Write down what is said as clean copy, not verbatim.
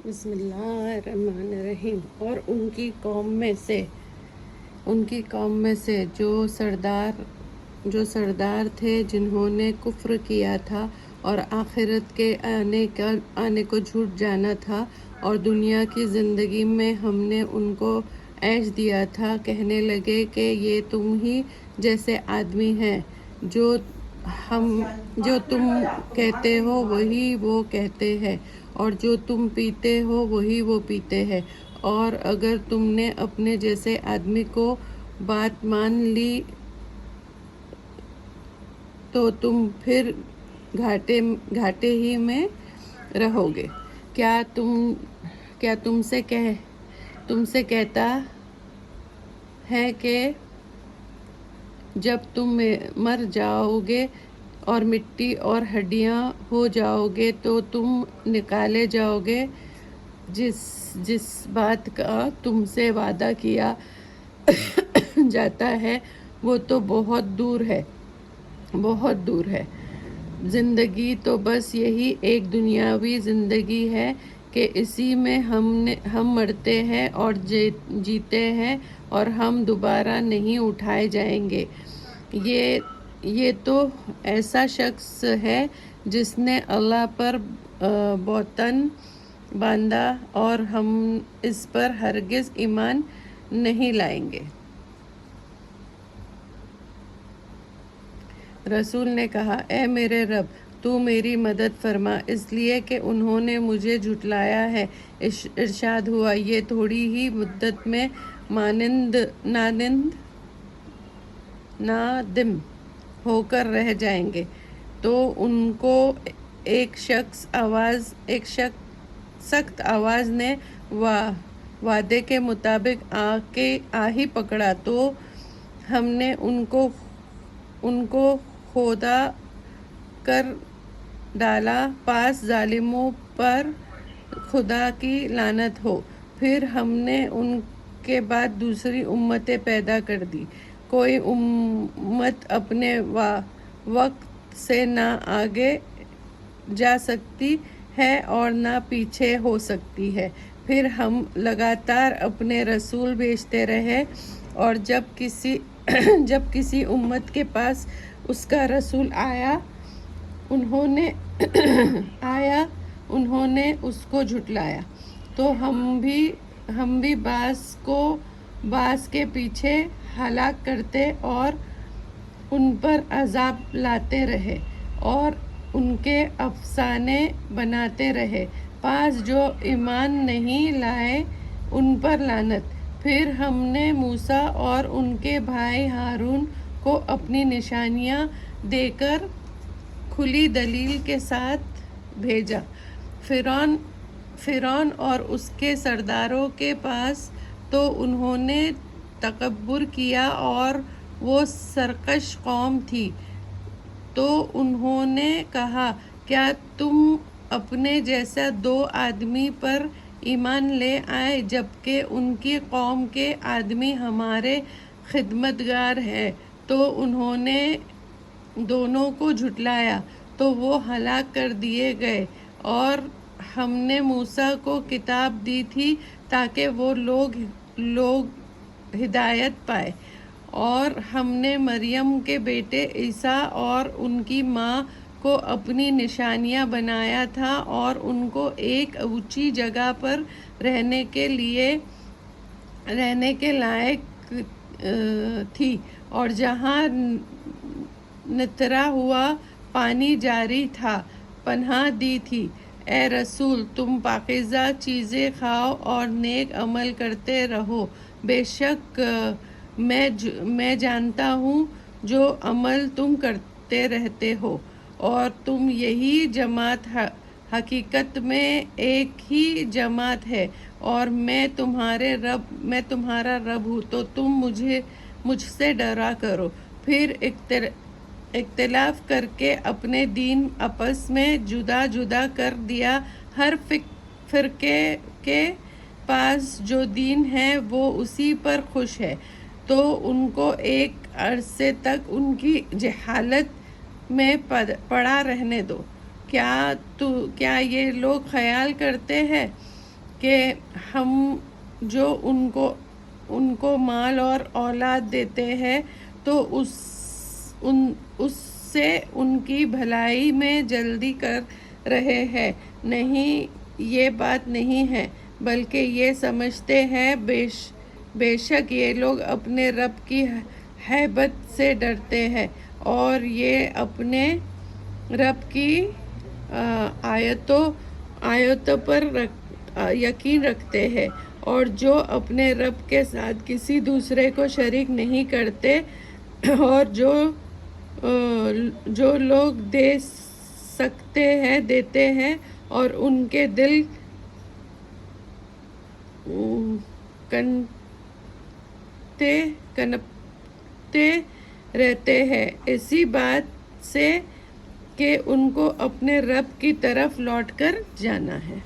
بسم اللہ الرحمن الرحیم۔ اور ان کی قوم میں سے جو سردار تھے جنہوں نے کفر کیا تھا اور آخرت کے آنے کو جھوٹ جانا تھا، اور دنیا کی زندگی میں ہم نے ان کو عیش دیا تھا، کہنے لگے کہ یہ تم ہی جیسے آدمی ہیں، جو تم کہتے ہو وہی وہ کہتے ہیں، اور جو تم پیتے ہو وہی وہ پیتے ہیں، اور اگر تم نے اپنے جیسے آدمی کو بات مان لی تو تم پھر گھاٹے ہی میں رہو گے۔ کیا تم سے کہتا ہے کہ جب تم مر جاؤ گے اور مٹی اور ہڈیاں ہو جاؤ گے تو تم نکالے جاؤ گے؟ جس بات کا تم سے وعدہ کیا جاتا ہے وہ تو بہت دور ہے۔ زندگی تو بس یہی ایک دنیاوی زندگی ہے کہ اسی میں ہم مرتے ہیں اور جیتے ہیں، اور ہم دوبارہ نہیں اٹھائے جائیں گے۔ یہ تو ایسا شخص ہے جس نے اللہ پر بہتان باندھا، اور ہم اس پر ہرگز ایمان نہیں لائیں گے۔ رسول نے کہا، اے میرے رب، تو میری مدد فرما، اس لیے کہ انہوں نے مجھے جھٹلایا ہے۔ ارشاد ہوا، یہ تھوڑی ہی مدت میں نادم ہو کر رہ جائیں گے۔ تو ان کو ایک سخت آواز نے وعدے کے مطابق آ ہی پکڑا، تو ہم نے ان کو کھودا کر ڈالا، پس ظالموں پر خدا کی لعنت ہو۔ پھر ہم نے ان کے بعد دوسری امتیں پیدا کر دی۔ کوئی امت اپنے وقت سے نہ آگے جا سکتی ہے اور نہ پیچھے ہو سکتی ہے۔ پھر ہم لگاتار اپنے رسول بھیجتے رہے، اور جب کسی امت کے پاس اس کا رسول آیا انہوں نے اس کو جھٹلایا، تو ہم بھی بعض کو بعض کے پیچھے ہلاک کرتے اور ان پر عذاب لاتے رہے اور ان کے افسانے بناتے رہے، پس جو ایمان نہیں لائے ان پر لعنت۔ پھر ہم نے موسیٰ اور ان کے بھائی ہارون کو اپنی نشانیاں دے کر کھلی دلیل کے ساتھ بھیجا۔ فرعون اور اس کے سرداروں کے پاس تو انہوں نے تکبر کیا اور وہ سرکش قوم تھی، تو انہوں نے کہا، کیا تم اپنے جیسے دو آدمی پر ایمان لے آئے جبکہ ان کی قوم کے آدمی ہمارے خدمتگار ہیں؟ تو انہوں نے دونوں کو جھٹلایا، تو وہ ہلاک کر دیے گئے۔ اور ہم نے موسیٰ کو کتاب دی تھی تاکہ وہ لوگ ہدایت پائیں، اور ہم نے مریم کے بیٹے عیسیٰ اور ان کی ماں کو اپنی نشانیاں بنایا تھا، اور ان کو ایک اونچی جگہ پر رہنے کے لائق تھی، اور جہاں نترا ہوا پانی جاری تھا پناہ دی تھی۔ اے رسول، تم پاکیزہ چیزیں کھاؤ اور نیک عمل کرتے رہو، بے شک میں جانتا ہوں جو عمل تم کرتے رہتے ہو، اور تم یہی جماعت حقیقت میں ایک ہی جماعت ہے، اور میں تمہارا رب ہوں، تو تم مجھ سے ڈرا کرو۔ پھر اختلاف کر کے اپنے دین آپس میں جدا جدا کر دیا۔ ہر فرقے کے پاس جو دین ہے وہ اسی پر خوش ہے، تو ان کو ایک عرصے تک ان کی جہالت میں پڑا رہنے دو۔ کیا یہ لوگ خیال کرتے ہیں کہ ہم جو ان کو مال اور اولاد دیتے ہیں تو اس سے ان کی بھلائی میں جلدی کر رہے ہیں. نہیں، یہ بات نہیں ہے، بلکہ یہ سمجھتے ہیں بے شک یہ لوگ اپنے رب کی ہیبت سے ڈرتے ہیں اور یہ اپنے رب کی آیتوں پر یقین رکھتے ہیں، اور جو اپنے رب کے ساتھ کسی دوسرے کو شریک نہیں کرتے، اور جو لوگ دے سکتے ہیں دیتے ہیں، اور ان کے دل کنپتے رہتے ہیں اسی بات سے کہ ان کو اپنے رب کی طرف لوٹ کر جانا ہے.